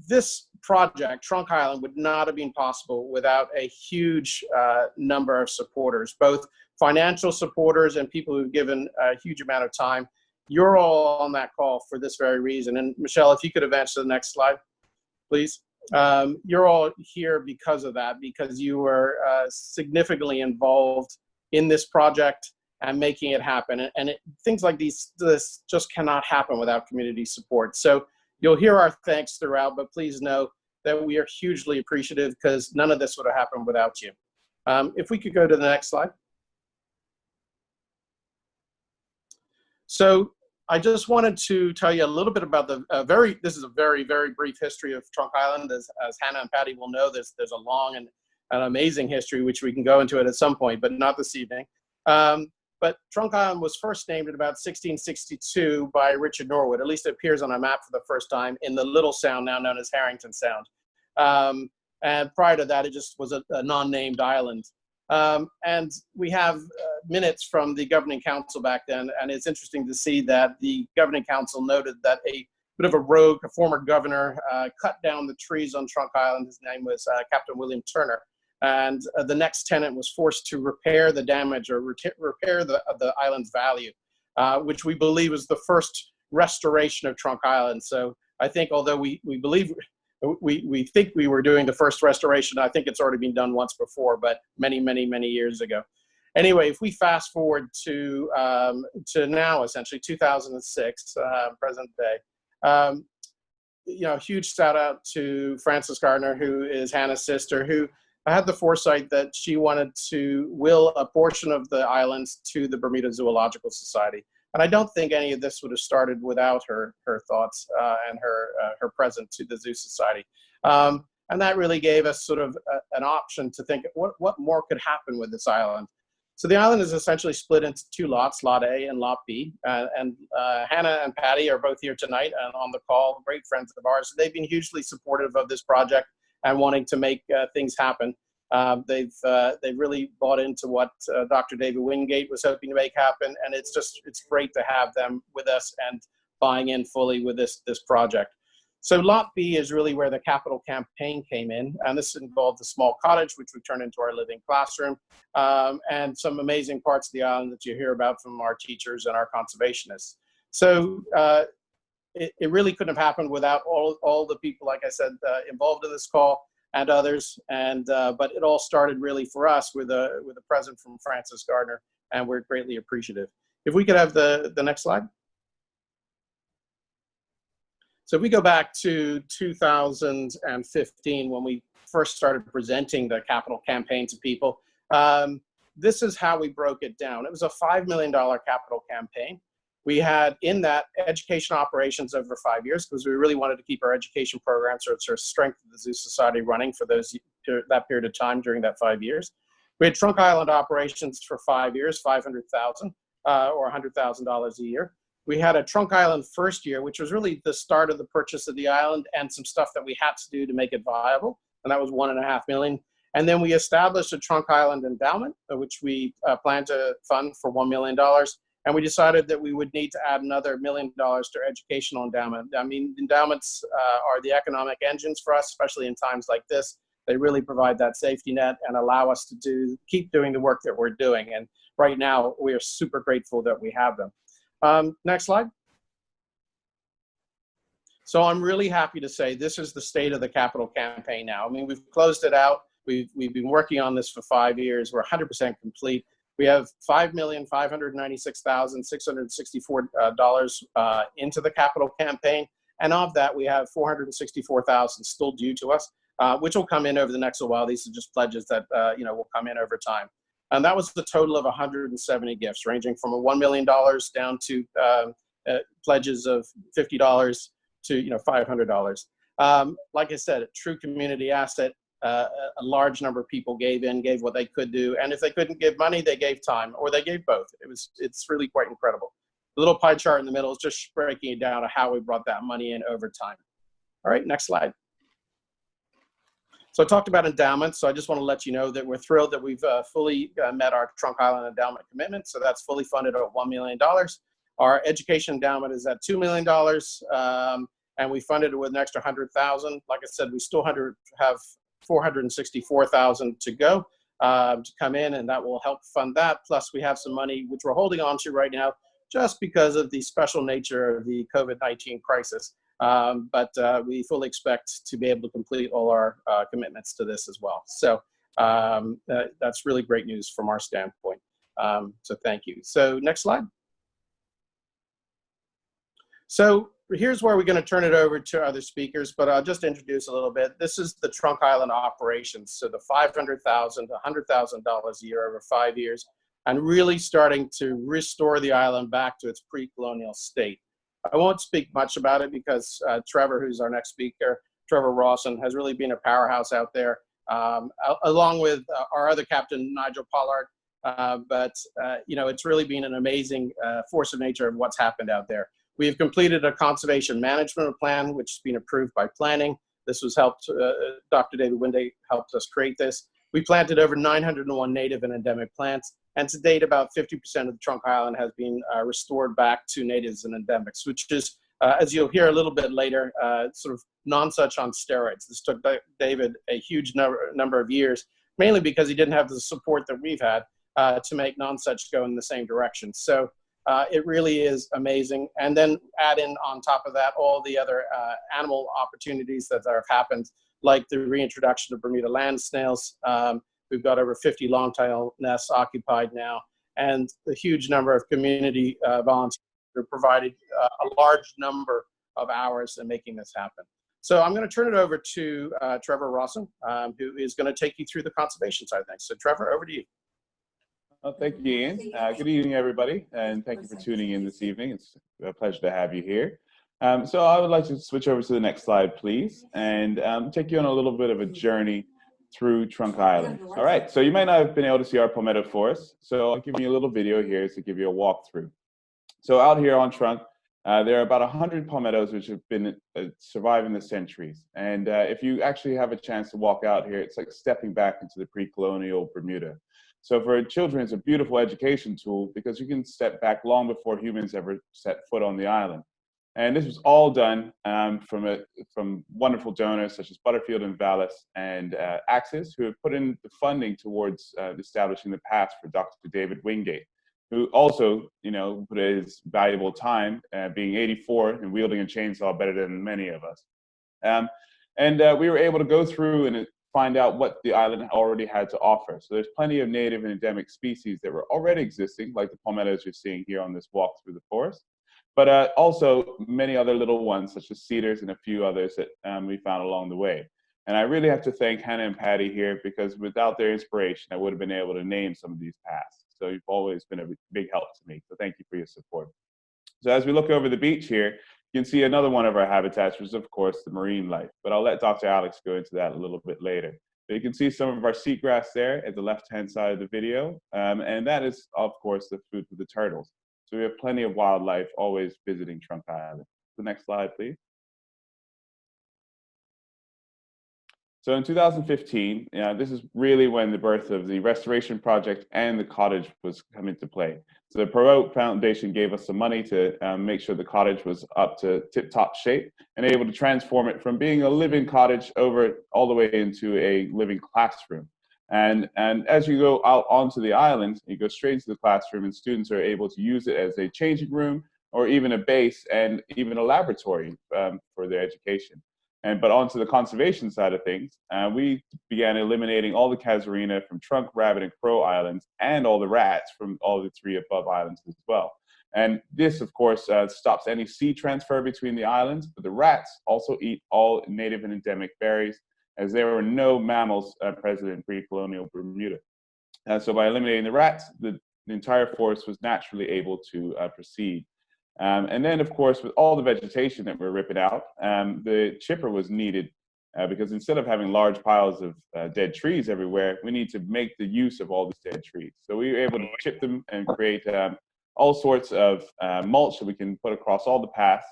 this project, Trunk Island, would not have been possible without a huge number of supporters, both financial supporters and people who've given a huge amount of time. You're all on that call for this very reason. And Michelle, if you could advance to the next slide, please. You're all here because of that, because you were significantly involved in this project and making it happen. And things like this just cannot happen without community support. So you'll hear our thanks throughout, but please know that we are hugely appreciative, because none of this would have happened without you. If we could go to the next slide. So I just wanted to tell you a little bit about this is a very, very brief history of Trunk Island. As Hannah and Patty will know, there's a long and an amazing history, which we can go into it at some point, but not this evening. But Trunk Island was first named in about 1662 by Richard Norwood. At least it appears on a map for the first time in the Little Sound, now known as Harrington Sound. And prior to that, it just was a non-named island. And we have minutes from the governing council back then, and it's interesting to see that the governing council noted that a bit of a rogue, a former governor, cut down the trees on Trunk Island. His name was Captain William Turner. And the next tenant was forced to repair the damage, or repair the island's value, which we believe was the first restoration of Trunk Island. So I think, although we think we were doing the first restoration, I think it's already been done once before, but many, many, many years ago. Anyway, if we fast forward to now, essentially 2006, present day, you know, huge shout out to Frances Gardner, who is Hannah's sister, who had the foresight that she wanted to will a portion of the islands to the Bermuda Zoological Society. And I don't think any of this would have started without her thoughts and her present to the Zoo Society. And that really gave us sort of an option to think what more could happen with this island. So the island is essentially split into two lots, Lot A and Lot B. And Hannah and Patty are both here tonight and on the call, great friends of ours. They've been hugely supportive of this project and wanting to make things happen. They've really bought into what Dr. David Wingate was hoping to make happen, and it's great to have them with us and buying in fully with this project. So Lot B is really where the capital campaign came in, and this involved a small cottage, which we turned into our living classroom, and some amazing parts of the island that you hear about from our teachers and our conservationists. So it really couldn't have happened without all the people, like I said, involved in this call and others. And but it all started really for us with a present from Frances Gardner, and we're greatly appreciative. If we could have the next slide. So if we go back to 2015, when we first started presenting the capital campaign to people, this is how we broke it down. It was a $5 million capital campaign. We had in that education operations over 5 years, because we really wanted to keep our education program, so it's our strength of the Zoo Society running for that period of time during that 5 years. We had Trunk Island operations for 5 years, $500,000 or $100,000 a year. We had a Trunk Island first year, which was really the start of the purchase of the island and some stuff that we had to do to make it viable, and that was $1.5 million. And then we established a Trunk Island Endowment, which we planned to fund for $1 million. And we decided that we would need to add another $1 million to our educational endowment. I mean, endowments are the economic engines for us, especially in times like this. They really provide that safety net and allow us to keep doing the work that we're doing. And right now, we are super grateful that we have them. Next slide. So I'm really happy to say this is the state of the capital campaign now. I mean, we've closed it out. We've been working on this for 5 years. We're 100% complete. We have $5,596,664 into the capital campaign, and of that, we have $464,000 still due to us, which will come in over the next while. These are just pledges that will come in over time, and that was the total of 170 gifts, ranging from $1 million down to pledges of $50 to $500. Like I said, a true community asset. A large number of people gave what they could do, and if they couldn't give money, they gave time, or they gave both. It's really quite incredible. The little pie chart in the middle is just breaking it down to how we brought that money in over time. All right, next slide. So I talked about endowments, so I just want to let you know that we're thrilled that we've fully met our Trunk Island endowment commitment, so that's fully funded at $1 million. Our education endowment is at $2 million, and we funded it with an extra 100,000. Like I said, we still have 464,000 to go to come in, and that will help fund that. Plus, we have some money which we're holding on to right now, just because of the special nature of the COVID-19 crisis. But we fully expect to be able to complete all our commitments to this as well. So that's really great news from our standpoint. So thank you. So next slide. So here's where we're going to turn it over to other speakers, but I'll just introduce a little bit. This is the Trunk Island operations. So the $500,000 to $100,000 a year over 5 years, and really starting to restore the island back to its pre-colonial state. I won't speak much about it because Trevor, who's our next speaker, Trevor Rawson, has really been a powerhouse out there, along with our other captain, Nigel Pollard. But you know, it's really been an amazing force of nature of what's happened out there. We have completed a conservation management plan, which has been approved by planning. This was helped, Dr. David Winday helped us create this. We planted over 901 native and endemic plants, and to date, about 50% of the Trunk Island has been restored back to natives and endemics, which is, as you'll hear a little bit later, sort of non-such on steroids. This took David a huge number of years, mainly because he didn't have the support that we've had to make non-such go in the same direction. So it really is amazing. And then add in on top of that all the other animal opportunities that have happened, like the reintroduction of Bermuda land snails. We've got over 50 longtail nests occupied now, and a huge number of community volunteers have provided a large number of hours in making this happen. So I'm going to turn it over to Trevor Rawson, who is going to take you through the conservation side of things. So Trevor, over to you. Well, thank you, Ian. Good evening, everybody, and thank you for tuning in this evening. It's a pleasure to have you here. So I would like to switch over to the next slide, please, and take you on a little bit of a journey through Trunk Island. All right, so you might not have been able to see our palmetto forest, so I'll give you a little video here to give you a walkthrough. So out here on Trunk, there are about 100 palmettos which have been surviving the centuries. And if you actually have a chance to walk out here, it's like stepping back into the pre-colonial Bermuda. So for children, it's a beautiful education tool because you can step back long before humans ever set foot on the island. And this was all done from wonderful donors such as Butterfield and Vallis and Axis, who have put in the funding towards establishing the path for Dr. David Wingate, who also, you know, put his valuable time, being 84 and wielding a chainsaw better than many of us. We were able to go through and find out what the island already had to offer. So there's plenty of native and endemic species that were already existing, like the palmettos you're seeing here on this walk through the forest, but also many other little ones, such as cedars and a few others that we found along the way. And I really have to thank Hannah and Patty here, because without their inspiration, I would have been able to name some of these paths. So you've always been a big help to me. So thank you for your support. So as we look over the beach here, you can see another one of our habitats, which is, of course, the marine life. But I'll let Dr. Alex go into that a little bit later. So you can see some of our seagrass there at the left-hand side of the video. And that is, of course, the food for the turtles. So we have plenty of wildlife always visiting Trunk Island. The next slide, please. So in 2015, this is really when the birth of the restoration project and the cottage was come into play. So the Perot Foundation gave us some money to make sure the cottage was up to tip-top shape and able to transform it from being a living cottage over all the way into a living classroom. And as you go out onto the island, you go straight into the classroom, and students are able to use it as a changing room or even a base and even a laboratory for their education. But onto the conservation side of things, we began eliminating all the casuarina from Trunk, Rabbit, and Crow Islands, and all the rats from all the 3 above islands as well. And this, of course, stops any sea transfer between the islands, but the rats also eat all native and endemic berries, as there were no mammals present in pre-colonial Bermuda. So by eliminating the rats, the entire forest was naturally able to proceed. And then, of course, with all the vegetation that we're ripping out, the chipper was needed because instead of having large piles of dead trees everywhere, we need to make the use of all these dead trees. So we were able to chip them and create all sorts of mulch that we can put across all the paths,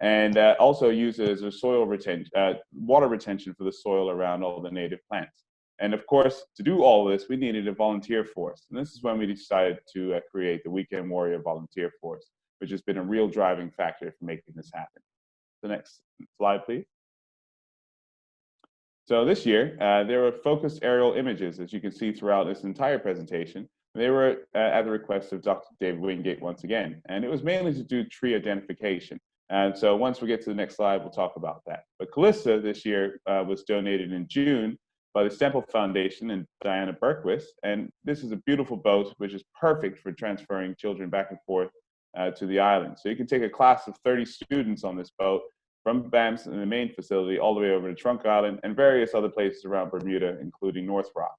and also use it as a soil retention, water retention for the soil around all the native plants. And of course, to do all of this, we needed a volunteer force. And this is when we decided to create the Weekend Warrior Volunteer Force, which has been a real driving factor for making this happen. The next slide, please. So this year, there were focused aerial images, as you can see throughout this entire presentation. They were at the request of Dr. David Wingate once again, and it was mainly to do tree identification. And so once we get to the next slide, we'll talk about that. But Callista this year was donated in June by the Stemple Foundation and Diana Berquist. And this is a beautiful boat, which is perfect for transferring children back and forth to the island. So you can take a class of 30 students on this boat from BAMS in the main facility all the way over to Trunk Island and various other places around Bermuda, including North Rock.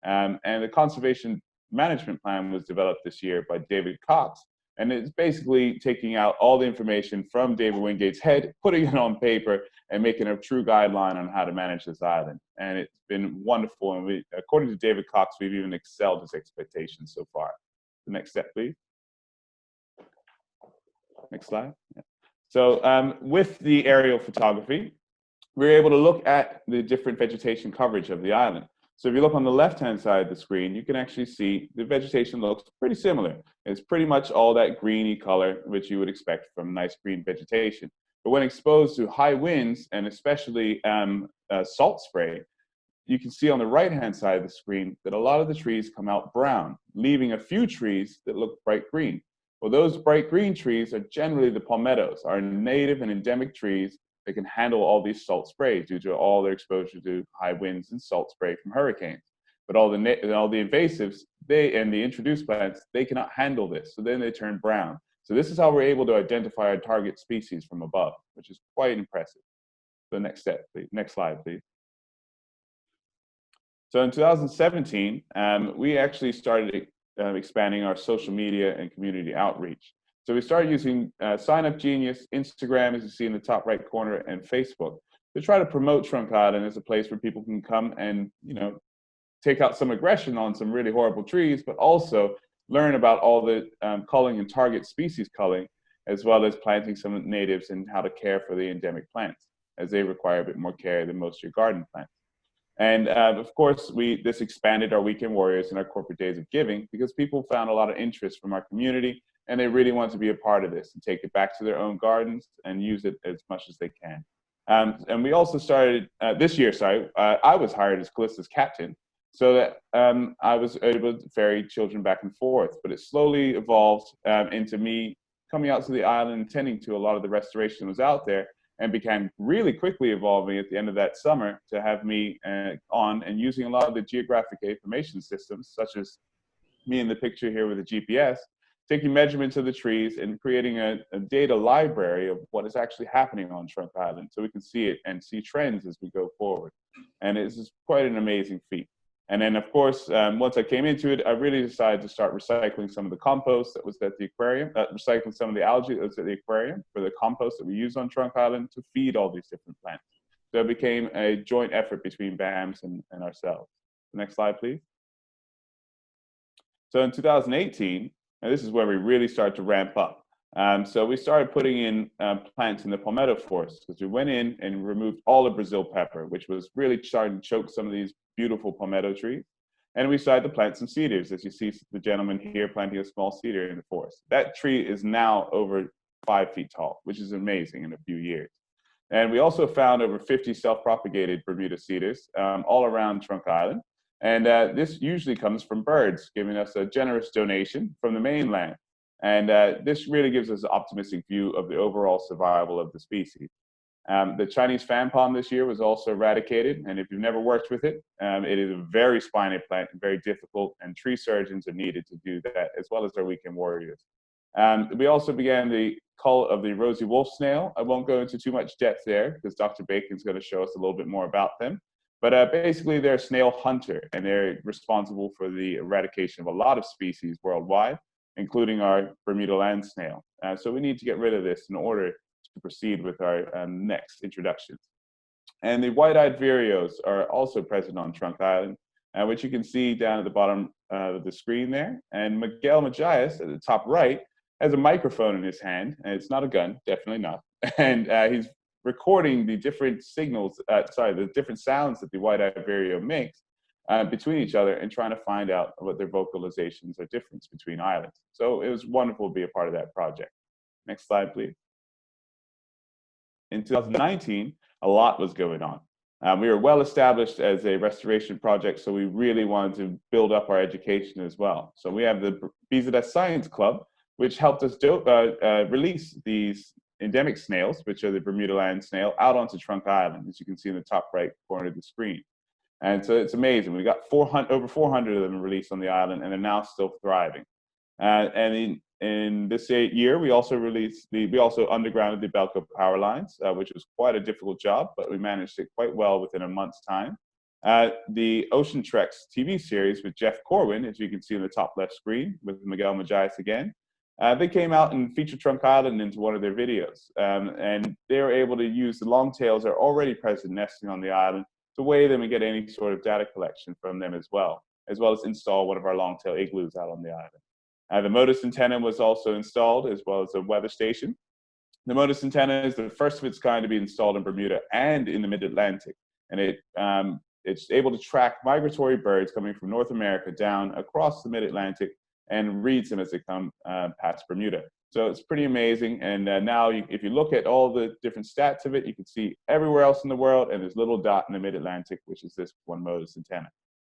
And the conservation management plan was developed this year by David Cox. And it's basically taking out all the information from David Wingate's head, putting it on paper, and making a true guideline on how to manage this island. And it's been wonderful. And we, according to David Cox, we've even excelled his expectations so far. The next step, please. Next slide. Yeah. So with the aerial photography, we're able to look at the different vegetation coverage of the island. So if you look on the left-hand side of the screen, you can actually see the vegetation looks pretty similar. It's pretty much all that greeny color, which you would expect from nice green vegetation. But when exposed to high winds, and especially salt spray, you can see on the right-hand side of the screen that a lot of the trees come out brown, leaving a few trees that look bright green. Well, those bright green trees are generally the palmettos, our native and endemic trees that can handle all these salt sprays due to all their exposure to high winds and salt spray from hurricanes. But all the invasives, and the introduced plants, they cannot handle this, so then they turn brown. So this is how we're able to identify our target species from above, which is quite impressive. The next step, please. Next slide, please. So in 2017, we actually started expanding our social media and community outreach. So we started using Sign Up Genius, Instagram, as you see in the top right corner, and Facebook to try to promote Trunk Island as a place where people can come and, take out some aggression on some really horrible trees, but also learn about all the culling and target species culling, as well as planting some natives and how to care for the endemic plants, as they require a bit more care than most of your garden plants. And of course, this expanded our Weekend Warriors and our corporate days of giving because people found a lot of interest from our community and they really want to be a part of this and take it back to their own gardens and use it as much as they can. And we also started, this year, I was hired as Callista's captain so that I was able to ferry children back and forth, but it slowly evolved into me coming out to the island and tending to a lot of the restoration that was out there, and began really quickly evolving at the end of that summer to have me on and using a lot of the geographic information systems, such as me in the picture here with the GPS, taking measurements of the trees and creating a data library of what is actually happening on Trunk Island so we can see it and see trends as we go forward. And it's quite an amazing feat. And then, of course, once I came into it, I really decided to start recycling some of the compost that was at the aquarium, recycling some of the algae that was at the aquarium for the compost that we use on Trunk Island to feed all these different plants. So it became a joint effort between BAMS and ourselves. Next slide, please. So in 2018, and this is where we really started to ramp up. So we started putting in plants in the palmetto forest because we went in and removed all the Brazil pepper, which was really starting to choke some of these beautiful palmetto trees. And we started to plant some cedars, as you see the gentleman here planting a small cedar in the forest. That tree is now over 5 feet tall, which is amazing in a few years. And we also found over 50 self-propagated Bermuda cedars all around Trunk Island. And this usually comes from birds giving us a generous donation from the mainland. And this really gives us an optimistic view of the overall survival of the species. The Chinese fan palm this year was also eradicated, and if you've never worked with it, it is a very spiny plant and very difficult, and tree surgeons are needed to do that, as well as our Weekend Warriors. We also began the cull of the rosy wolf snail. I won't go into too much depth there, because Dr. Bacon's going to show us a little bit more about them. But basically, they're a snail hunter, and they're responsible for the eradication of a lot of species worldwide, including our Bermuda land snail. So we need to get rid of this in order to proceed with our next introductions. And the white-eyed vireos are also present on Trunk Island, which you can see down at the bottom of the screen there. And Miguel Magias at the top right has a microphone in his hand, and it's not a gun, definitely not. And he's recording the different signals, the different sounds that the white-eyed vireo makes between each other and trying to find out what their vocalizations are difference between islands. So it was wonderful to be a part of that project. Next slide, please. in 2019, a lot was going on. We were well established as a restoration project, so we really wanted to build up our education as well. So we have the BZS Science Club, which helped us release these endemic snails, which are the Bermuda land snail, out onto Trunk Island, as you can see in the top right corner of the screen. And so it's amazing. We got over 400 of them released on the island, and they're now still thriving. And in this year, we also undergrounded the Belco power lines, which was quite a difficult job, but we managed it quite well within a month's time. The Ocean Treks TV series with Jeff Corwin, as you can see in the top left screen, with Miguel Magalhães again, they came out and featured Trunk Island into one of their videos. And they were able to use the longtails that are already present nesting on the island to weigh them and get any sort of data collection from them as well as install one of our longtail igloos out on the island. The MODIS antenna was also installed, as well as a weather station. The MODIS antenna is the first of its kind to be installed in Bermuda and in the mid-Atlantic. And it's able to track migratory birds coming from North America down across the mid-Atlantic and reads them as they come past Bermuda. So it's pretty amazing. And now if you look at all the different stats of it, you can see everywhere else in the world, and there's a little dot in the mid-Atlantic, which is this one MODIS antenna.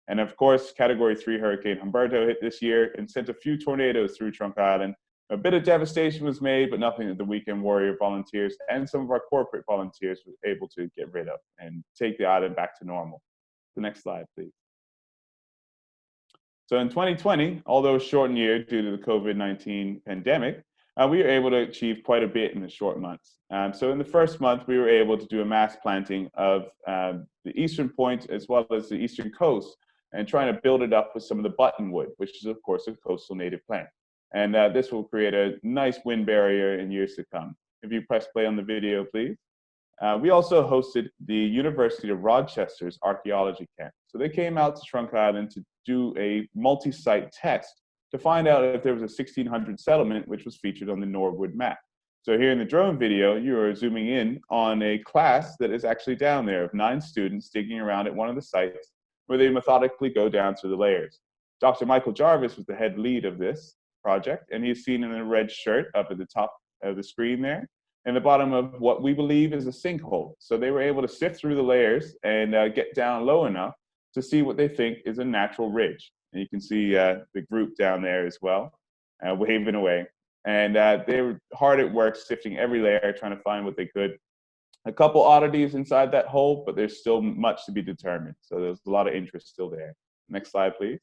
And of course, Category 3 Hurricane Humberto hit this year and sent a few tornadoes through Trunk Island. A bit of devastation was made, but nothing that the Weekend Warrior volunteers and some of our corporate volunteers were able to get rid of and take the island back to normal. The next slide, please. So in 2020, although a shortened year due to the COVID-19 pandemic, we were able to achieve quite a bit in the short months. So in the first month, we were able to do a mass planting of the eastern point as well as the eastern coast, and trying to build it up with some of the buttonwood, which is of course a coastal native plant. And this will create a nice wind barrier in years to come. If you press play on the video, please. We also hosted the University of Rochester's archaeology camp. So they came out to Trunk Island to do a multi-site test to find out if there was a 1600 settlement, which was featured on the Norwood map. So here in the drone video, you are zooming in on a class that is actually down there of 9 students digging around at one of the sites where they methodically go down through the layers. Dr. Michael Jarvis was the head lead of this project, and he's seen in a red shirt up at the top of the screen there, and the bottom of what we believe is a sinkhole. So they were able to sift through the layers and get down low enough to see what they think is a natural ridge. And you can see the group down there as well, waving away. And they were hard at work sifting every layer, trying to find what they could. A couple oddities inside that hole, but there's still much to be determined. So there's a lot of interest still there. Next slide, please.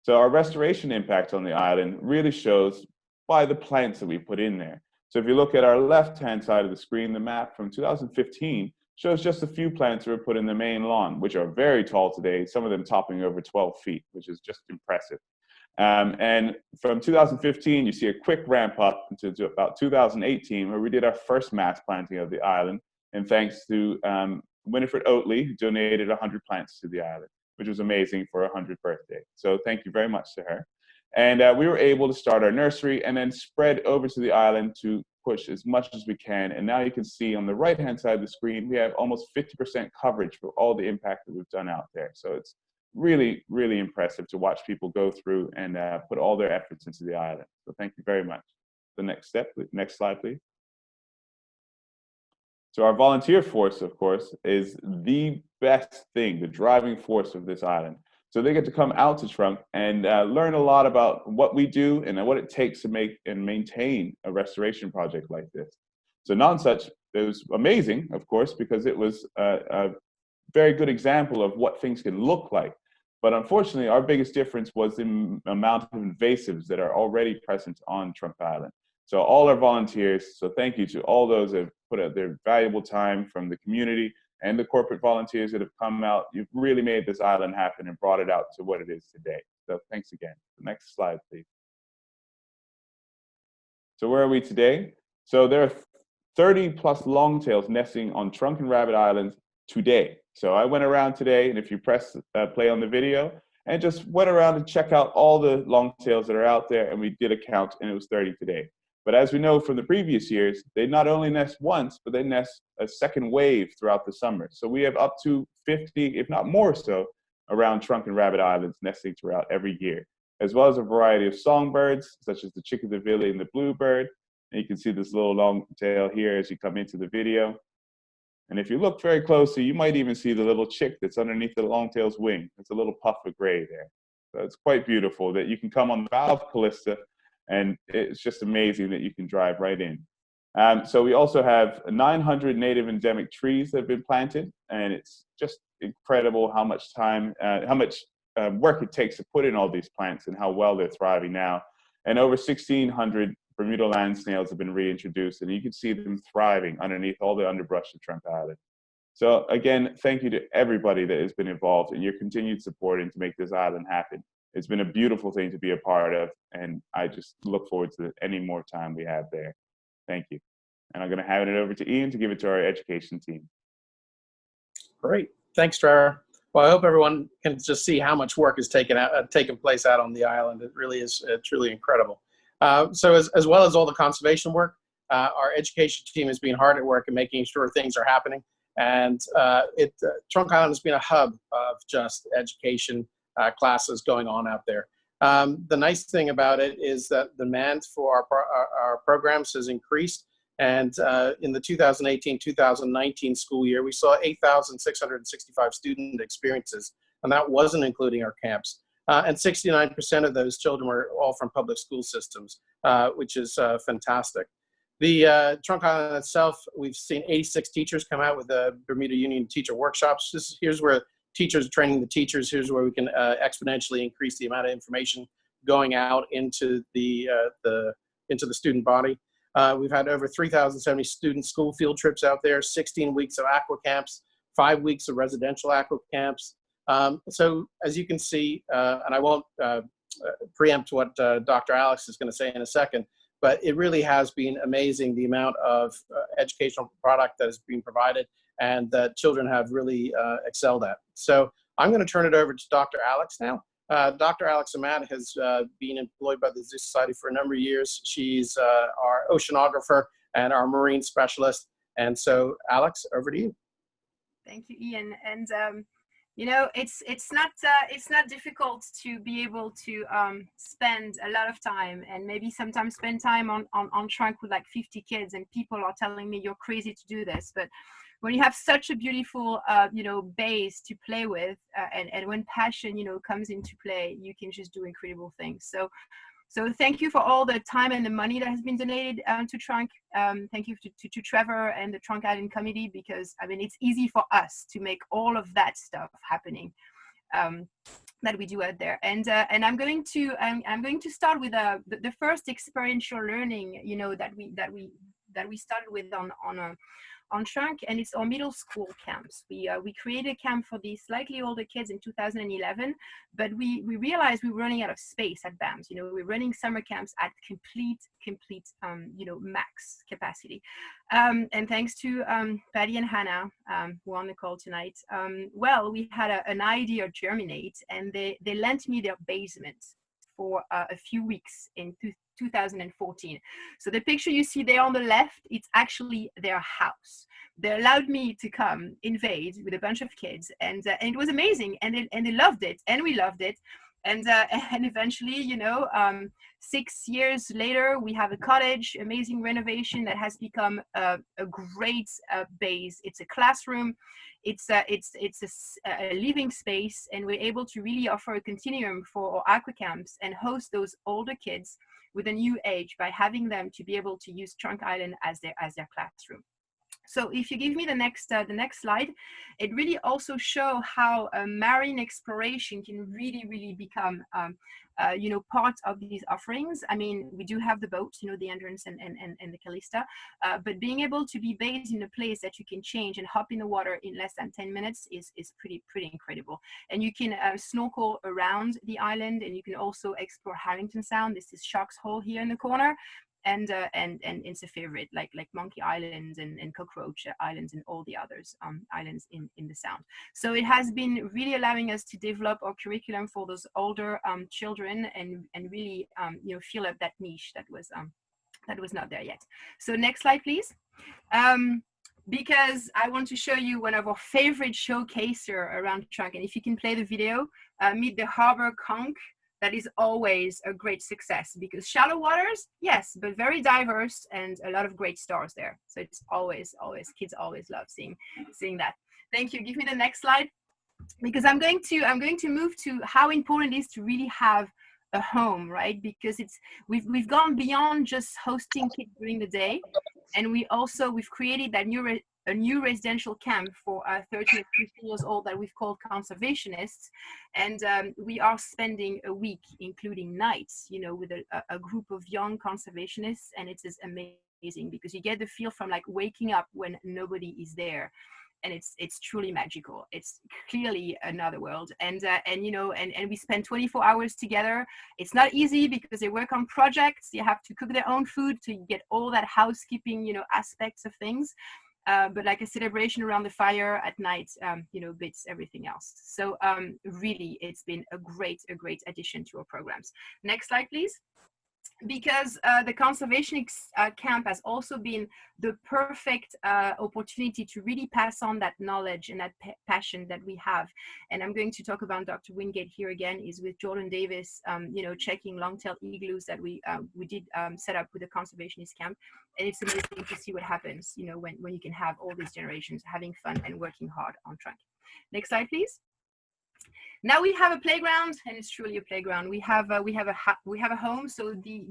So our restoration impact on the island really shows by the plants that we put in there. So if you look at our left-hand side of the screen, the map from 2015 shows just a few plants that were put in the main lawn, which are very tall today, some of them topping over 12 feet, which is just impressive. And from 2015, you see a quick ramp up into about 2018, where we did our first mass planting of the island. And thanks to Winifred Oatley, who donated 100 plants to the island, which was amazing for her 100th birthday. So thank you very much to her. And we were able to start our nursery and then spread over to the island to push as much as we can. And now you can see on the right-hand side of the screen, we have almost 50% coverage for all the impact that we've done out there. So it's really, really impressive to watch people go through and put all their efforts into the island. So thank you very much. The next slide, please. So our volunteer force, of course, is the best thing, the driving force of this island. So they get to come out to Trunk and learn a lot about what we do and what it takes to make and maintain a restoration project like this. So Nonsuch, it was amazing, of course, because it was a very good example of what things can look like. But unfortunately, our biggest difference was the amount of invasives that are already present on Trunk Island. So all our volunteers, so thank you to all those that have put out their valuable time from the community and the corporate volunteers that have come out. You've really made this island happen and brought it out to what it is today. So thanks again. The next slide, please. So where are we today? So there are 30 plus longtails nesting on Trunk and Rabbit Islands today. So I went around today, and if you press play on the video, and just went around and check out all the longtails that are out there, and we did a count, and it was 30 today. But as we know from the previous years, they not only nest once, but they nest a second wave throughout the summer. So we have up to 50, if not more so, around Trunk and Rabbit Islands nesting throughout every year, as well as a variety of songbirds, such as the chickadee and the bluebird, And you can see this little long tail here as you come into the video. And if you look very closely, you might even see the little chick that's underneath the longtail's wing. It's a little puff of gray there. So it's quite beautiful that you can come on the bow of Callista, and it's just amazing that you can drive right in. So we also have 900 native endemic trees that have been planted, and it's just incredible how much time, work it takes to put in all these plants and how well they're thriving now. And over 1,600 Bermuda land snails have been reintroduced, and you can see them thriving underneath all the underbrush of Trunk Island. So again, thank you to everybody that has been involved in your continued support and to make this island happen. It's been a beautiful thing to be a part of, and I just look forward to any more time we have there. Thank you. And I'm going to hand it over to Ian to give it to our education team. Great. Thanks, Trevor. Well, I hope everyone can just see how much work is taking place out on the island. It really is truly incredible. So as well as all the conservation work, our education team has been hard at work in making sure things are happening. And Trunk Island has been a hub of just education classes going on out there. The nice thing about it is that the demand for our programs has increased. And in the 2018-2019 school year, we saw 8,665 student experiences, and that wasn't including our camps. And 69% of those children were all from public school systems, which is fantastic. The Trunk Island itself, we've seen 86 teachers come out with the Bermuda Union teacher workshops. Here's where teachers are training the teachers. Here's where we can exponentially increase the amount of information going out into the student body. We've had over 3,070 student school field trips out there, 16 weeks of aqua camps, 5 weeks of residential aqua camps. So as you can see, and I won't preempt what Dr. Alex is going to say in a second, but it really has been amazing the amount of educational product that is being provided and that children have really excelled at. So I'm going to turn it over to Dr. Alex now. Dr. Alex Ahmad has been employed by the Zoo Society for a number of years. She's our oceanographer and our marine specialist. And so, Alex, over to you. Thank you, Ian. And you know, it's not difficult to be able to spend a lot of time and maybe sometimes spend time on Trunk with like 50 kids, and people are telling me you're crazy to do this, but when you have such a beautiful, you know, base to play with, and when passion, you know, comes into play, you can just do incredible things. So thank you for all the time and the money that has been donated to Trunk. Thank you to Trevor and the Trunk Island Committee, because I mean, it's easy for us to make all of that stuff happening that we do out there. And I'm going to start with the first experiential learning, you know, that we started with on Trunk, and it's our middle school camps. We created a camp for the slightly older kids in 2011, but we realized we were running out of space at BAMS. You know, we're running summer camps at complete you know, max capacity. And thanks to Patty and Hannah, who are on the call tonight, well, we had an idea germinate, and they lent me their basement for a few weeks in 2014. So the picture you see there on the left, it's actually their house. They allowed me to come invade with a bunch of kids, and it was amazing, and they loved it, and we loved it. And eventually, you know, 6 years later, we have a cottage, amazing renovation that has become a great base. It's a classroom, it's a living space, and we're able to really offer a continuum for our aqua camps and host those older kids with a new age by having them to be able to use Trunk Island as their classroom. So if you give me the next slide, it really also shows how marine exploration can really become you know, part of these offerings. I mean, we do have the boat, you know, the Endurance and the Callista, but being able to be based in a place that you can change and hop in the water in less than 10 minutes is pretty incredible. And you can snorkel around the island, and you can also explore Harrington Sound. This is Shark's Hole here in the corner. And it's a favorite, like Monkey Island and Cockroach Islands and all the others islands in the Sound. So it has been really allowing us to develop our curriculum for those older children and really you know, fill up that niche that was not there yet. So next slide, please. Because I want to show you one of our favorite showcaser around Trunk, and if you can play the video, meet the harbor conch. that is always a great success, because shallow waters, yes, but very diverse and a lot of great stars there. So it's always, kids always love seeing that. Thank you. Give me the next slide, because I'm going to move to how important it is to really have a home, right? Because we've gone beyond just hosting kids during the day, and we've created that a new residential camp for 13 and 15 years old that we've called conservationists, and we are spending a week, including nights, with a group of young conservationists, and it is amazing because you get the feel from like waking up when nobody is there. And it's truly magical. It's clearly another world. And we spend 24 hours together. It's not easy because they work on projects. They have to cook their own food to get all that housekeeping, aspects of things. But like a celebration around the fire at night, beats everything else. So really, it's been a great addition to our programs. Next slide, please. Because the conservation camp has also been the perfect opportunity to really pass on that knowledge and that passion that we have. And I'm going to talk about Dr. Wingate here again, is with Jordan Davis, checking long-tailed igloos that we did set up with the conservationist camp. And it's amazing to see what happens, when you can have all these generations having fun and working hard on Trunk. Next slide, please. Now we have a playground, and it's truly a playground. We have a home. So the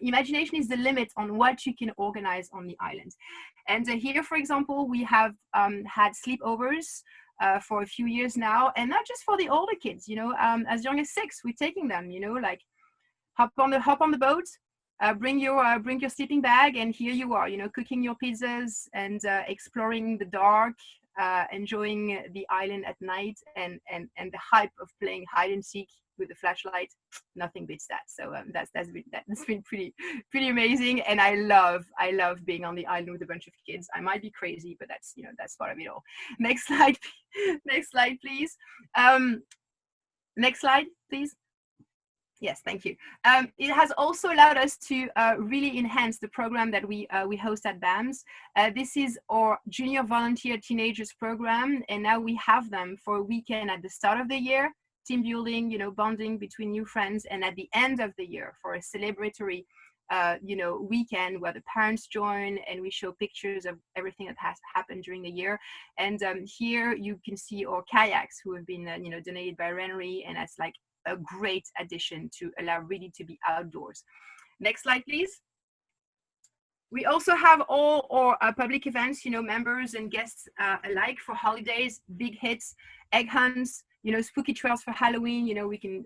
imagination is the limit on what you can organize on the island. And here, for example, we have had sleepovers for a few years now, and not just for the older kids. As young as 6, we're taking them. Like hop on the boat. Bring your sleeping bag, and here you are, cooking your pizzas and exploring the dark, enjoying the island at night, and the hype of playing hide and seek with the flashlight. Nothing beats that. So that's been pretty amazing, and I love being on the island with a bunch of kids. I might be crazy, but that's part of it all. Next slide, please. Next slide, please. Yes, thank you. It has also allowed us to really enhance the program that we host at BAMS. This is our Junior Volunteer Teenagers program, and now we have them for a weekend at the start of the year, team building, bonding between new friends, and at the end of the year for a celebratory, weekend where the parents join, and we show pictures of everything that has happened during the year. And here you can see our kayaks who have been, donated by Rennery, and that's like a great addition to allow really to be outdoors. Next slide, please. We also have all our public events, members and guests alike for holidays, big hits, egg hunts, spooky trails for Halloween, we can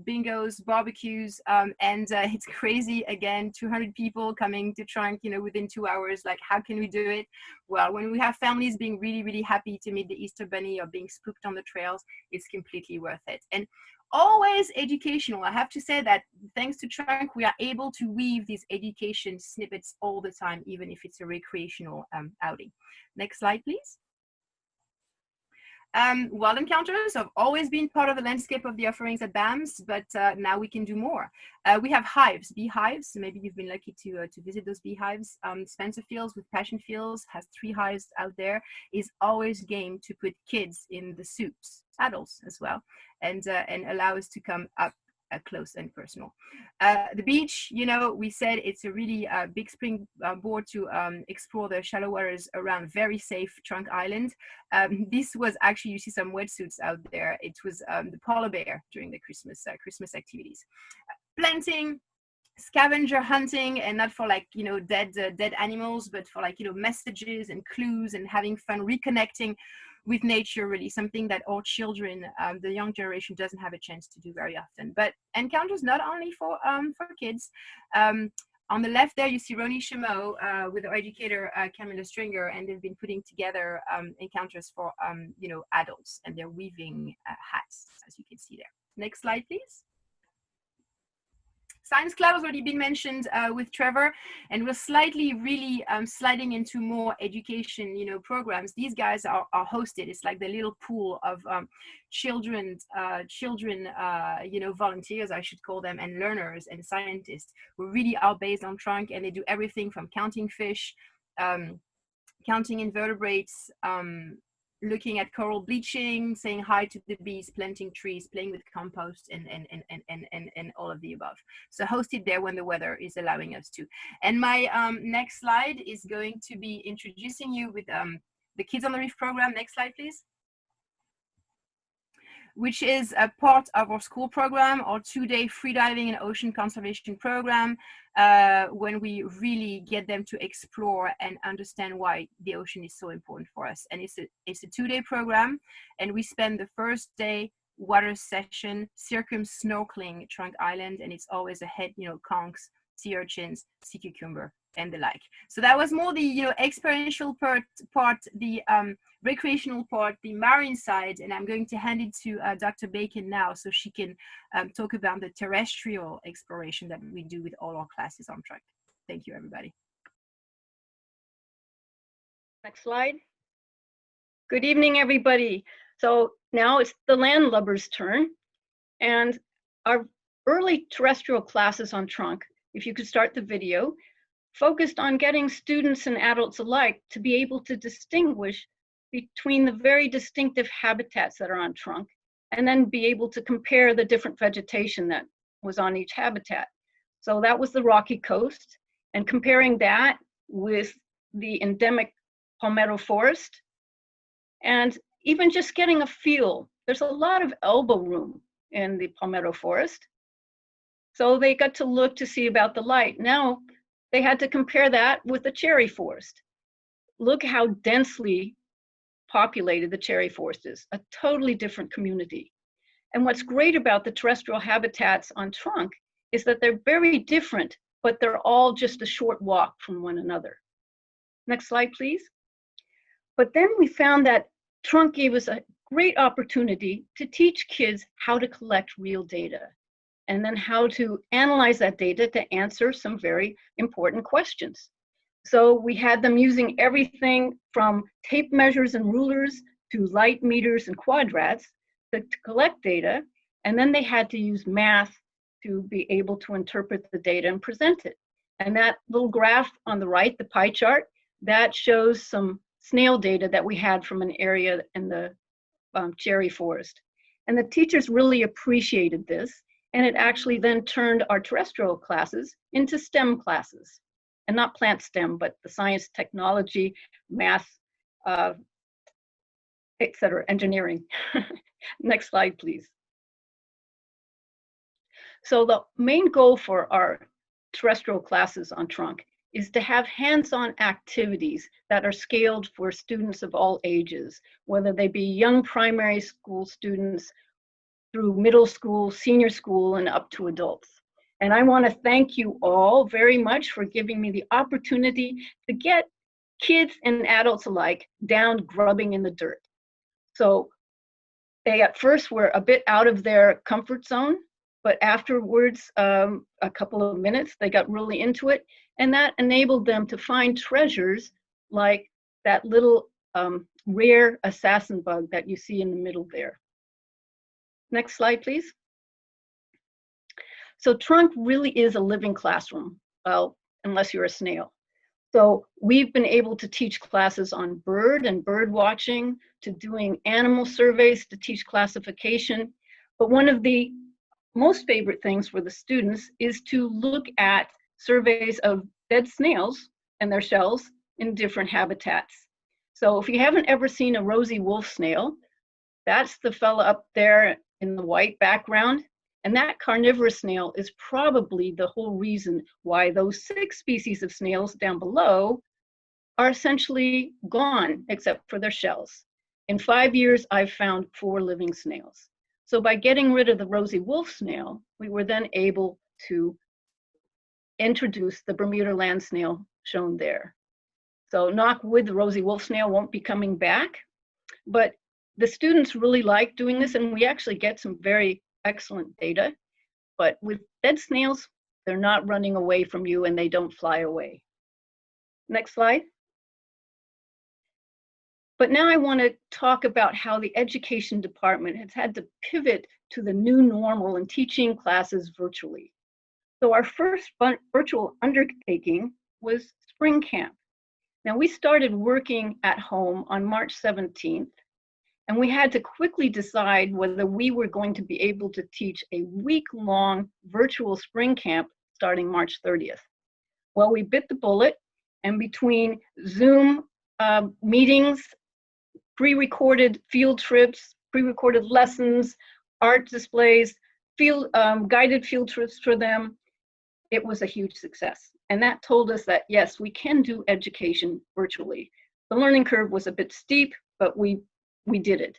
bingos, barbecues, and it's crazy again, 200 people coming to Trunk, within 2 hours. Like, how can we do it? Well, when we have families being really, really happy to meet the Easter Bunny or being spooked on the trails, it's completely worth it. And always educational. I have to say that thanks to Trunk, we are able to weave these education snippets all the time, even if it's a recreational outing. Next slide, please. Wild encounters have always been part of the landscape of the offerings at BAMS, but now we can do more. We have hives, beehives. Maybe you've been lucky to visit those beehives. Spencer Fields with Passion Fields has 3 hives out there. Is always game to put kids in the soups, adults as well, and allow us to come up close and personal. The beach, we said it's a really big springboard to explore the shallow waters around very safe Trunk Island. This was actually, you see some wetsuits out there. It was the polar bear during the Christmas activities. Planting, scavenger hunting, and not for like dead animals, but for like messages and clues and having fun reconnecting with nature, really something that our children, the young generation, doesn't have a chance to do very often. But encounters not only for kids. On the left there, you see Roni Chameau with our educator Camilla Stringer, and they've been putting together encounters for adults, and they're weaving hats, as you can see there. Next slide, please. Science Club has already been mentioned with Trevor, and we're slightly really sliding into more education, programs. These guys are hosted. It's like the little pool of children, volunteers, I should call them, and learners and scientists who really are based on Trunk, and they do everything from counting fish, counting invertebrates, looking at coral bleaching, saying hi to the bees, planting trees, playing with compost, and all of the above. So hosted there when the weather is allowing us to. And my next slide is going to be introducing you with the Kids on the Reef program. Next slide, please. Which is a part of our school program, our 2-day freediving and ocean conservation program, when we really get them to explore and understand why the ocean is so important for us. And it's a 2-day program, and we spend the first day water session snorkeling Trunk Island, and it's always ahead, conchs, sea urchins, sea cucumber, and the like. So that was more the experiential part, the recreational part, the marine side, and I'm going to hand it to Dr. Bacon now so she can talk about the terrestrial exploration that we do with all our classes on Trunk. Thank you, everybody. Next slide. Good evening, everybody. So now it's the Landlubbers' turn, and our early terrestrial classes on Trunk, if you could start the video, focused on getting students and adults alike to be able to distinguish between the very distinctive habitats that are on Trunk, and then be able to compare the different vegetation that was on each habitat. So that was the Rocky Coast, and comparing that with the endemic Palmetto forest, and even just getting a feel. There's a lot of elbow room in the Palmetto forest. So they got to look to see about the light. Now they had to compare that with the cherry forest. Look how densely populated the cherry forest is, a totally different community. And what's great about the terrestrial habitats on Trunk is that they're very different, but they're all just a short walk from one another. Next slide, please. But then we found that Trunk gave us a great opportunity to teach kids how to collect real data, and then how to analyze that data to answer some very important questions. So we had them using everything from tape measures and rulers to light meters and quadrats to collect data, and then they had to use math to be able to interpret the data and present it. And that little graph on the right, the pie chart, that shows some snail data that we had from an area in the cherry forest. And the teachers really appreciated this, and it actually then turned our terrestrial classes into STEM classes. And not plant STEM, but the science, technology, math, etc., engineering. Next slide, please. So the main goal for our terrestrial classes on Trunk is to have hands-on activities that are scaled for students of all ages, whether they be young primary school students through middle school, senior school, and up to adults. And I want to thank you all very much for giving me the opportunity to get kids and adults alike down grubbing in the dirt. So they at first were a bit out of their comfort zone, but afterwards, a couple of minutes, they got really into it, and that enabled them to find treasures like that little rare assassin bug that you see in the middle there. Next slide, please. So Trunk really is a living classroom, well, unless you're a snail. So we've been able to teach classes on bird and bird watching, to doing animal surveys to teach classification. But one of the most favorite things for the students is to look at surveys of dead snails and their shells in different habitats. So if you haven't ever seen a rosy wolf snail, that's the fella up there in the white background. And that carnivorous snail is probably the whole reason why those 6 species of snails down below are essentially gone, except for their shells. In 5 years, I've found 4 living snails. So by getting rid of the rosy wolf snail, we were then able to introduce the Bermuda land snail shown there. So knock wood, the rosy wolf snail won't be coming back, but the students really like doing this, and we actually get some very excellent data. But with dead snails, they're not running away from you and they don't fly away. Next slide. But now I want to talk about how the education department has had to pivot to the new normal and teaching classes virtually. So our first virtual undertaking was spring camp. Now we started working at home on March 17th, And we had to quickly decide whether we were going to be able to teach a week-long virtual spring camp starting March 30th. Well, we bit the bullet, and between Zoom meetings, pre-recorded field trips, pre-recorded lessons, art displays, guided field trips for them, it was a huge success. And that told us that, yes, we can do education virtually. The learning curve was a bit steep, but we did it.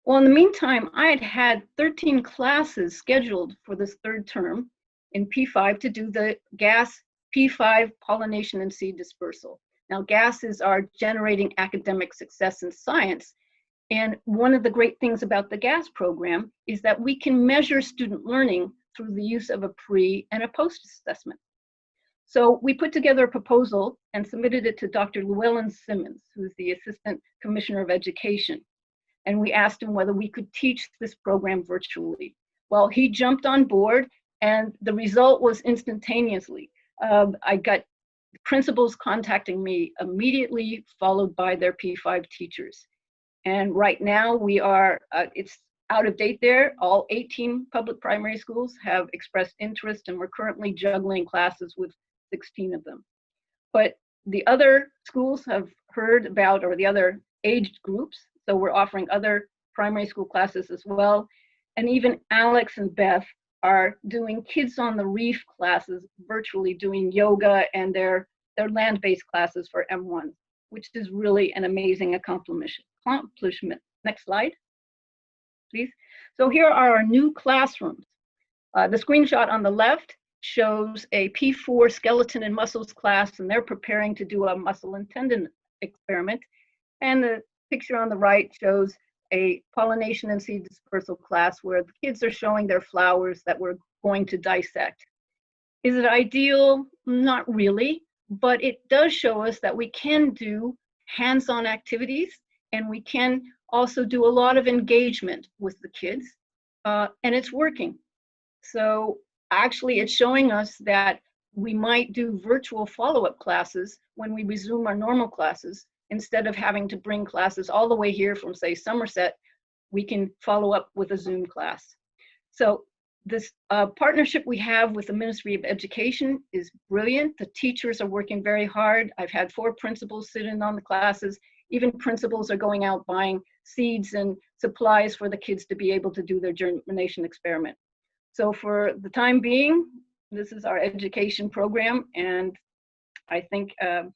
Well, in the meantime, I had 13 classes scheduled for this third term in P5 to do the GAS P5 pollination and seed dispersal. Now, GAS is our generating academic success in science. And one of the great things about the GAS program is that we can measure student learning through the use of a pre and a post assessment. So we put together a proposal and submitted it to Dr. Llewellyn Simmons, who's the Assistant Commissioner of Education. And we asked him whether we could teach this program virtually. Well, he jumped on board, and the result was instantaneously. I got principals contacting me immediately, followed by their P5 teachers. And right now we are, it's out of date there. All 18 public primary schools have expressed interest, and we're currently juggling classes with 16 of them. But the other schools have heard about, or the other age groups, so we're offering other primary school classes as well. And even Alex and Beth are doing Kids on the Reef classes, virtually doing yoga and their land-based classes for M1, which is really an amazing accomplishment. Next slide, please. So here are our new classrooms. The screenshot on the left shows a P4 skeleton and muscles class, and they're preparing to do a muscle and tendon experiment. And the picture on the right shows a pollination and seed dispersal class where the kids are showing their flowers that we're going to dissect. Is it ideal? Not really, but it does show us that we can do hands-on activities, and we can also do a lot of engagement with the kids, and it's working. So actually, it's showing us that we might do virtual follow-up classes when we resume our normal classes. Instead of having to bring classes all the way here from, say, Somerset, we can follow up with a Zoom class. So this partnership we have with the Ministry of Education is brilliant. The teachers are working very hard. I've had 4 principals sit in on the classes. Even principals are going out buying seeds and supplies for the kids to be able to do their germination experiment. So for the time being, this is our education program, and I think the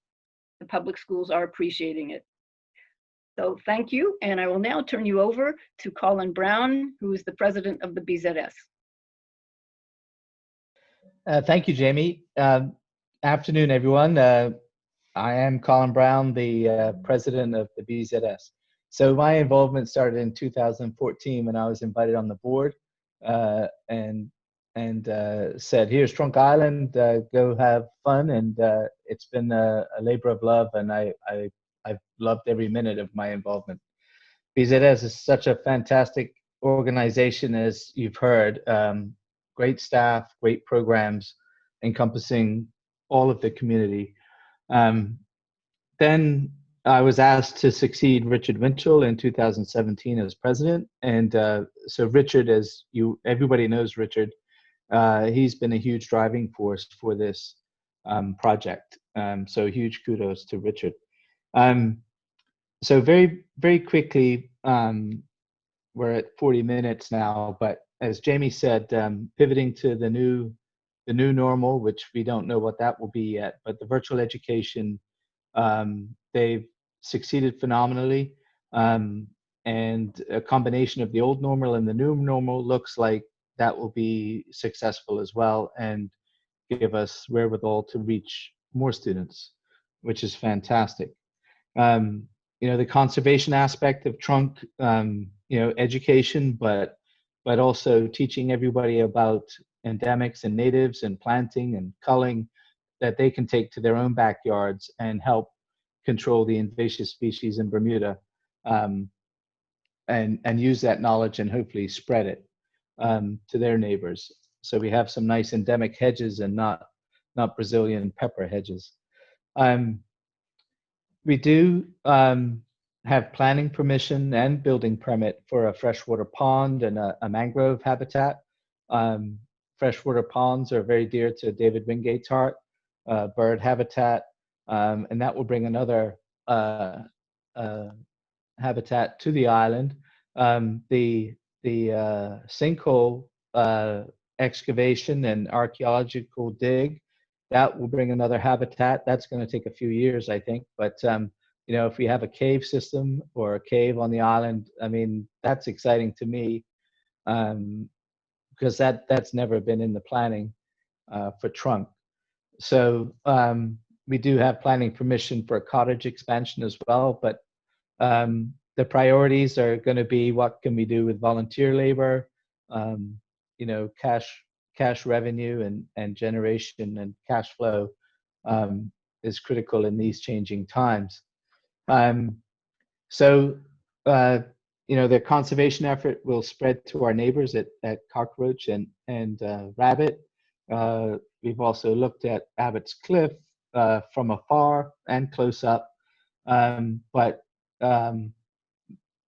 public schools are appreciating it. So thank you, and I will now turn you over to Colin Brown, who is the president of the BZS. Thank you, Jamie. Afternoon, everyone. I am Colin Brown, the president of the BZS. So my involvement started in 2014 when I was invited on the board and said, here's Trunk Island, go have fun. And it's been a labor of love, and I've loved every minute of my involvement. BZS is such a fantastic organization, as you've heard. Great staff, great programs encompassing all of the community. Then I was asked to succeed Richard Winchell in 2017 as president. And so Richard, as everybody knows Richard, he's been a huge driving force for this project. So huge kudos to Richard. So very, very quickly, we're at 40 minutes now, but as Jamie said, pivoting to the new normal, which we don't know what that will be yet, but the virtual education, they've succeeded phenomenally. And a combination of the old normal and the new normal looks like that will be successful as well and give us wherewithal to reach more students, which is fantastic. The conservation aspect of Trunk, education, but also teaching everybody about endemics and natives and planting and culling that they can take to their own backyards and help control the invasive species in Bermuda, and use that knowledge and hopefully spread it to their neighbors. So we have some nice endemic hedges and not Brazilian pepper hedges. We do have planning permission and building permit for a freshwater pond and a mangrove habitat. Freshwater ponds are very dear to David Wingate's heart, bird habitat, and that will bring another habitat to the island. The sinkhole excavation and archaeological dig, that will bring another habitat. That's going to take a few years, I think. But you know, if we have a cave system or a cave on the island, I mean, that's exciting to me, because that's never been in the planning for Trunk. So we do have planning permission for a cottage expansion as well, but the priorities are going to be what can we do with volunteer labor, you know, cash revenue and generation and cash flow is critical in these changing times. So you know, the conservation effort will spread to our neighbors at Cockroach and Rabbit. We've also looked at Abbott's Cliff from afar and close up, but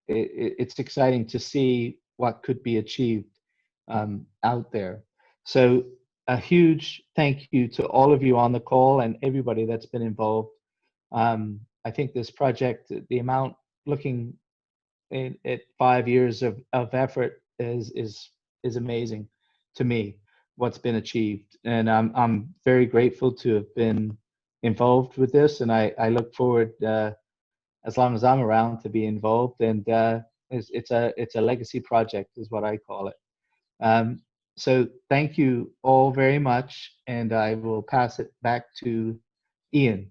it's exciting to see what could be achieved out there. So a huge thank you to all of you on the call and everybody that's been involved. I think this project, the amount, looking at 5 years of effort is amazing to me, what's been achieved. And I'm very grateful to have been involved with this, and I look forward, as long as I'm around, to be involved. And it's a legacy project is what I call it. So thank you all very much, and I will pass it back to Ian.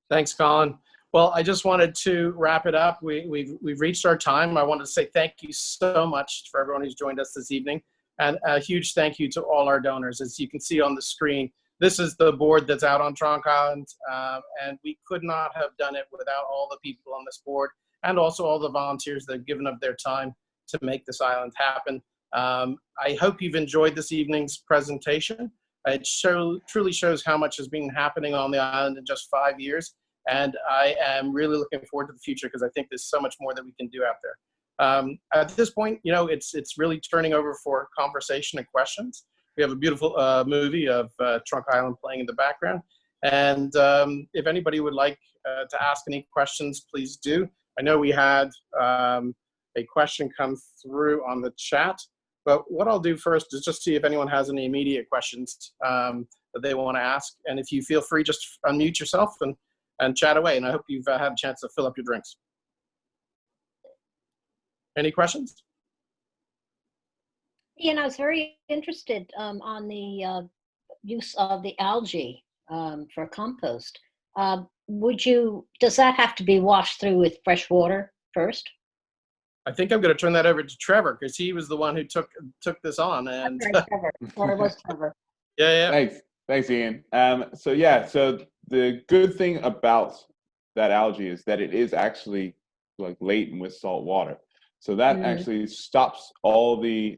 Thanks, Colin. Well, I just wanted to wrap it up. We've reached our time. I wanted to say thank you so much for everyone who's joined us this evening, and a huge thank you to all our donors. As you can see on the screen, this is the board that's out on Trunk Island, and we could not have done it without all the people on this board and also all the volunteers that have given up their time to make this island happen. I hope you've enjoyed this evening's presentation. It truly shows how much has been happening on the island in just 5 years, and I am really looking forward to the future because I think there's so much more that we can do out there. At this point, you know, it's really turning over for conversation and questions. We have a beautiful movie of Trunk Island playing in the background, and if anybody would like to ask any questions, please do. I know we had a question come through on the chat. But what I'll do first is just see if anyone has any immediate questions that they want to ask. And if you feel free, just unmute yourself and chat away. And I hope you've had a chance to fill up your drinks. Any questions? Ian, I was very interested on the use of the algae for compost. Does that have to be washed through with fresh water first? I think I'm going to turn that over to Trevor because he was the one who took this on. And Trevor, or it was Trevor. Yeah. Thanks, Ian. So the good thing about that algae is that it is actually like laden with salt water. So that actually stops all the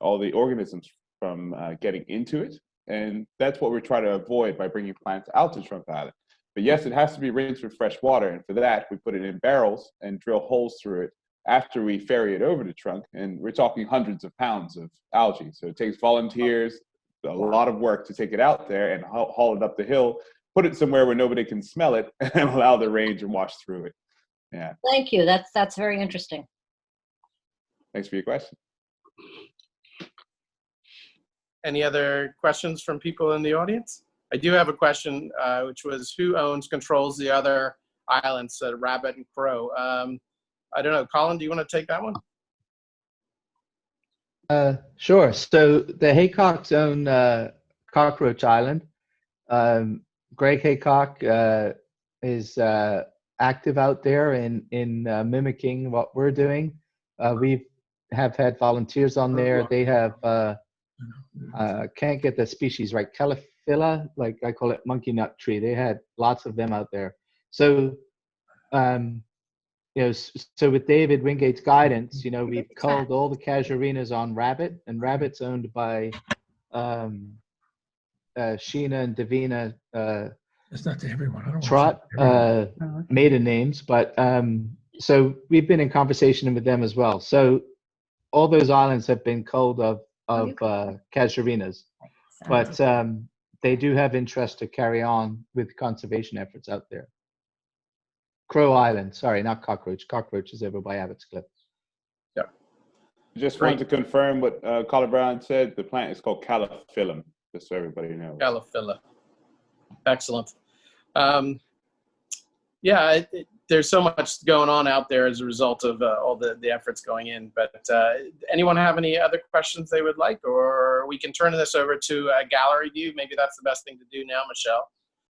organisms from getting into it, and that's what we're trying to avoid by bringing plants out to Trunk Island. But yes, it has to be rinsed with fresh water, and for that we put it in barrels and drill holes through it after we ferry it over to Trunk, and we're talking hundreds of pounds of algae. So it takes volunteers, a lot of work to take it out there and haul it up the hill, put it somewhere where nobody can smell it, and allow the rain to wash through it. Yeah. Thank you. That's very interesting. Thanks for your question. Any other questions from people in the audience? I do have a question, which was who controls the other islands, Rabbit and Crow? I don't know. Colin, do you want to take that one? Sure. So the Haycocks own Cockroach Island. Greg Haycock is active out there in mimicking what we're doing. We have had volunteers on there. They have can't get the species right, Caliphylla, like I call it monkey nut tree. They had lots of them out there. So you know, so with David Wingate's guidance, you know, we've culled all the casuarinas on Rabbit, and Rabbit's owned by Sheena and Davina It's not to everyone. I don't want trot maiden names, but so we've been in conversation with them as well. So all those islands have been culled of casuarinas, but they do have interest to carry on with conservation efforts out there. Crow Island, sorry, not Cockroach. Cockroach is over by Abbott's Cliff. Yeah. Just wanted to confirm what Colin Brown said. The plant is called Calophyllum, just so everybody knows. Calophylla. Excellent. Yeah, there's so much going on out there as a result of all the efforts going in. But anyone have any other questions they would like? Or we can turn this over to a gallery view. Maybe that's the best thing to do now, Michelle.